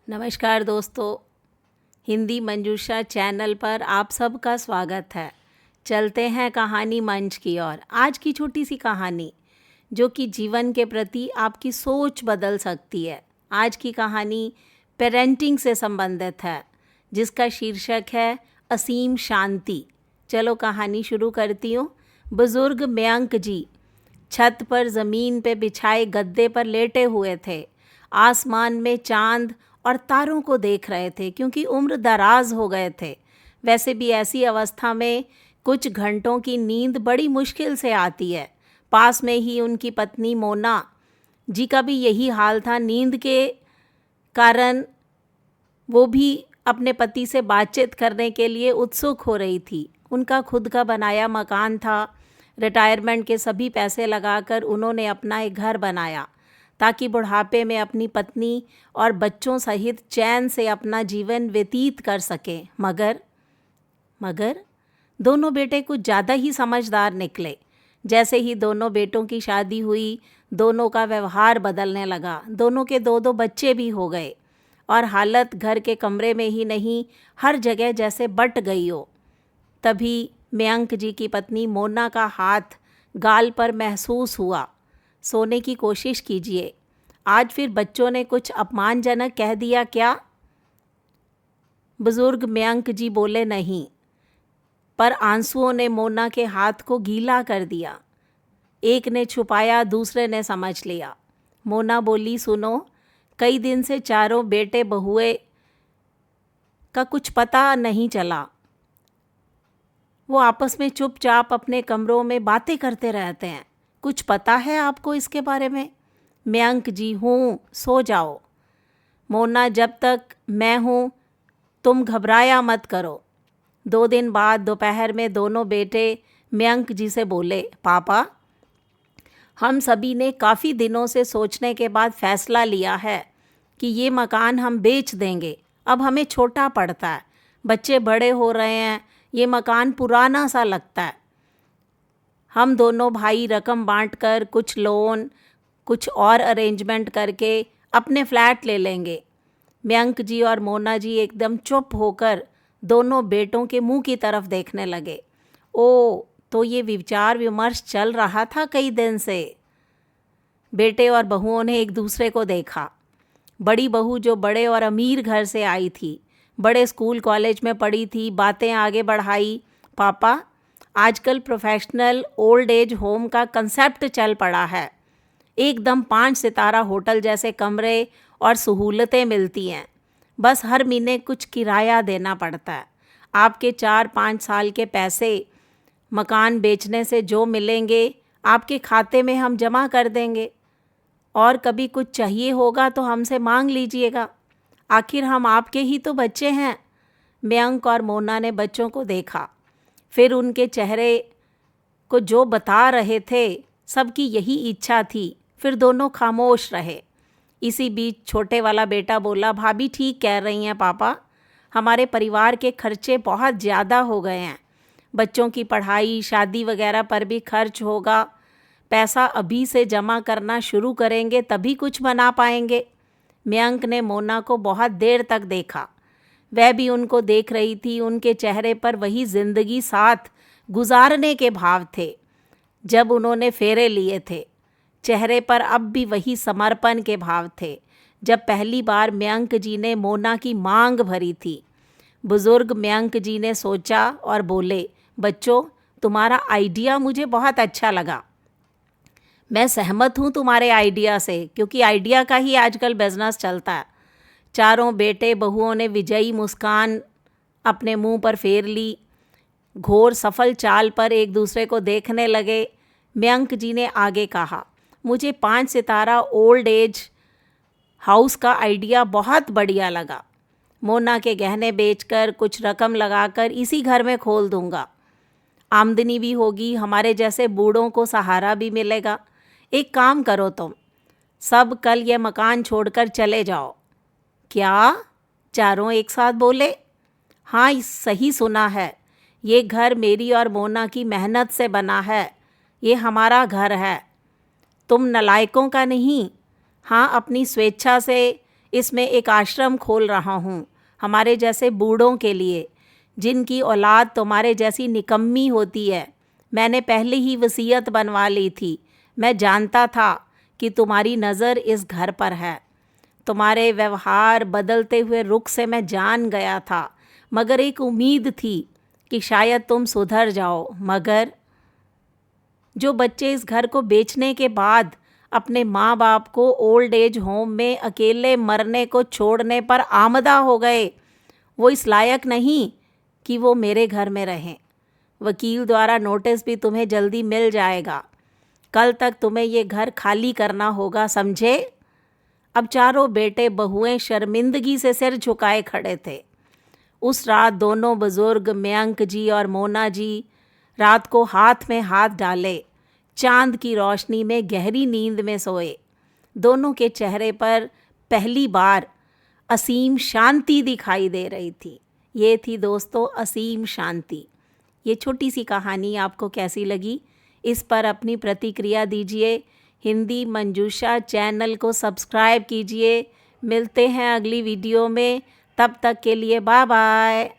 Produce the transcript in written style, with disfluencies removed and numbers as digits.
नमस्कार दोस्तों, हिंदी मंजूषा चैनल पर आप सबका स्वागत है। चलते हैं कहानी मंच की ओर। आज की छोटी सी कहानी जो कि जीवन के प्रति आपकी सोच बदल सकती है। आज की कहानी पेरेंटिंग से संबंधित है, जिसका शीर्षक है असीम शांति। चलो कहानी शुरू करती हूँ। बुजुर्ग मयंक जी छत पर ज़मीन पे बिछाए गद्दे पर लेटे हुए थे। आसमान में चांद और तारों को देख रहे थे, क्योंकि उम्र दराज हो गए थे। वैसे भी ऐसी अवस्था में कुछ घंटों की नींद बड़ी मुश्किल से आती है। पास में ही उनकी पत्नी मोना जी का भी यही हाल था। नींद के कारण वो भी अपने पति से बातचीत करने के लिए उत्सुक हो रही थी। उनका खुद का बनाया मकान था। रिटायरमेंट के सभी पैसे लगाकर उन्होंने अपना एक घर बनाया, ताकि बुढ़ापे में अपनी पत्नी और बच्चों सहित चैन से अपना जीवन व्यतीत कर सकें। मगर दोनों बेटे कुछ ज़्यादा ही समझदार निकले। जैसे ही दोनों बेटों की शादी हुई, दोनों का व्यवहार बदलने लगा। दोनों के दो दो बच्चे भी हो गए और हालत घर के कमरे में ही नहीं, हर जगह जैसे बट गई हो। तभी मयंक जी की पत्नी मोना का हाथ गाल पर महसूस हुआ। सोने की कोशिश कीजिए, आज फिर बच्चों ने कुछ अपमानजनक कह दिया क्या? बुजुर्ग मयंक जी बोले नहीं, पर आंसुओं ने मोना के हाथ को गीला कर दिया। एक ने छुपाया, दूसरे ने समझ लिया। मोना बोली, सुनो, कई दिन से चारों बेटे बहुए का कुछ पता नहीं चला। वो आपस में चुपचाप अपने कमरों में बातें करते रहते हैं। कुछ पता है आपको इसके बारे में? मयंक जी, हूँ, सो जाओ। मोना, जब तक मैं हूँ तुम घबराया मत करो। 2 दिन बाद दोपहर में दोनों बेटे मयंक जी से बोले, पापा, हम सभी ने काफ़ी दिनों से सोचने के बाद फैसला लिया है कि ये मकान हम बेच देंगे। अब हमें छोटा पड़ता है, बच्चे बड़े हो रहे हैं, ये मकान पुराना सा लगता है। हम दोनों भाई रकम बांटकर कुछ लोन, कुछ और अरेंजमेंट करके अपने फ्लैट ले लेंगे। मयंक जी और मोना जी एकदम चुप होकर दोनों बेटों के मुंह की तरफ देखने लगे। ओ, तो ये विचार विमर्श चल रहा था कई दिन से। बेटे और बहुओं ने एक दूसरे को देखा। बड़ी बहू जो बड़े और अमीर घर से आई थी, बड़े स्कूल कॉलेज में पढ़ी थी, बातें आगे बढ़ाई। पापा, आजकल प्रोफेशनल ओल्ड एज होम का कंसेप्ट चल पड़ा है। एकदम 5 सितारा होटल जैसे कमरे और सहूलतें मिलती हैं। बस हर महीने कुछ किराया देना पड़ता है। आपके 4-5 साल के पैसे मकान बेचने से जो मिलेंगे, आपके खाते में हम जमा कर देंगे। और कभी कुछ चाहिए होगा तो हमसे मांग लीजिएगा। आखिर हम आपके ही तो बच्चे हैं। मयंक और मोना ने बच्चों को देखा, फिर उनके चेहरे को जो बता रहे थे, सबकी यही इच्छा थी। फिर दोनों खामोश रहे। इसी बीच छोटे वाला बेटा बोला, भाभी ठीक कह रही हैं पापा, हमारे परिवार के खर्चे बहुत ज़्यादा हो गए हैं। बच्चों की पढ़ाई, शादी वगैरह पर भी खर्च होगा। पैसा अभी से जमा करना शुरू करेंगे तभी कुछ बना पाएंगे। मयंक ने मोना को बहुत देर तक देखा। वह भी उनको देख रही थी। उनके चेहरे पर वही जिंदगी साथ गुजारने के भाव थे जब उन्होंने फेरे लिए थे। चेहरे पर अब भी वही समर्पण के भाव थे जब पहली बार मयंक जी ने मोना की मांग भरी थी। बुजुर्ग मयंक जी ने सोचा और बोले, बच्चों, तुम्हारा आइडिया मुझे बहुत अच्छा लगा। मैं सहमत हूँ तुम्हारे आइडिया से, क्योंकि आइडिया का ही आजकल बिजनेस चलता है। चारों बेटे बहुओं ने विजयी मुस्कान अपने मुंह पर फेर ली। घोर सफल चाल पर एक दूसरे को देखने लगे। मयंक जी ने आगे कहा, मुझे 5 सितारा ओल्ड एज हाउस का आइडिया बहुत बढ़िया लगा। मोना के गहने बेचकर कुछ रकम लगाकर इसी घर में खोल दूंगा। आमदनी भी होगी, हमारे जैसे बूढ़ों को सहारा भी मिलेगा। एक काम करो, तुम सब कल ये मकान छोड़कर चले जाओ। क्या? चारों एक साथ बोले। हाँ, सही सुना है। ये घर मेरी और मोना की मेहनत से बना है। ये हमारा घर है, तुम नलायकों का नहीं। हाँ, अपनी स्वेच्छा से इसमें एक आश्रम खोल रहा हूँ हमारे जैसे बूढ़ों के लिए, जिनकी औलाद तुम्हारे जैसी निकम्मी होती है। मैंने पहले ही वसीयत बनवा ली थी। मैं जानता था कि तुम्हारी नज़र इस घर पर है। तुम्हारे व्यवहार बदलते हुए रुख से मैं जान गया था, मगर एक उम्मीद थी कि शायद तुम सुधर जाओ। मगर जो बच्चे इस घर को बेचने के बाद अपने माँ बाप को ओल्ड एज होम में अकेले मरने को छोड़ने पर आमदा हो गए, वो इस लायक नहीं कि वो मेरे घर में रहें। वकील द्वारा नोटिस भी तुम्हें जल्दी मिल जाएगा। कल तक तुम्हें ये घर खाली करना होगा, समझे? अब चारों बेटे बहुएं शर्मिंदगी से सिर झुकाए खड़े थे। उस रात दोनों बुजुर्ग मयंक जी और मोना जी रात को हाथ में हाथ डाले चांद की रोशनी में गहरी नींद में सोए। दोनों के चेहरे पर पहली बार असीम शांति दिखाई दे रही थी। ये थी दोस्तों असीम शांति। ये छोटी सी कहानी आपको कैसी लगी, इस पर अपनी प्रतिक्रिया दीजिए। हिंदी मंजूषा चैनल को सब्सक्राइब कीजिए। मिलते हैं अगली वीडियो में, तब तक के लिए बाय बाय।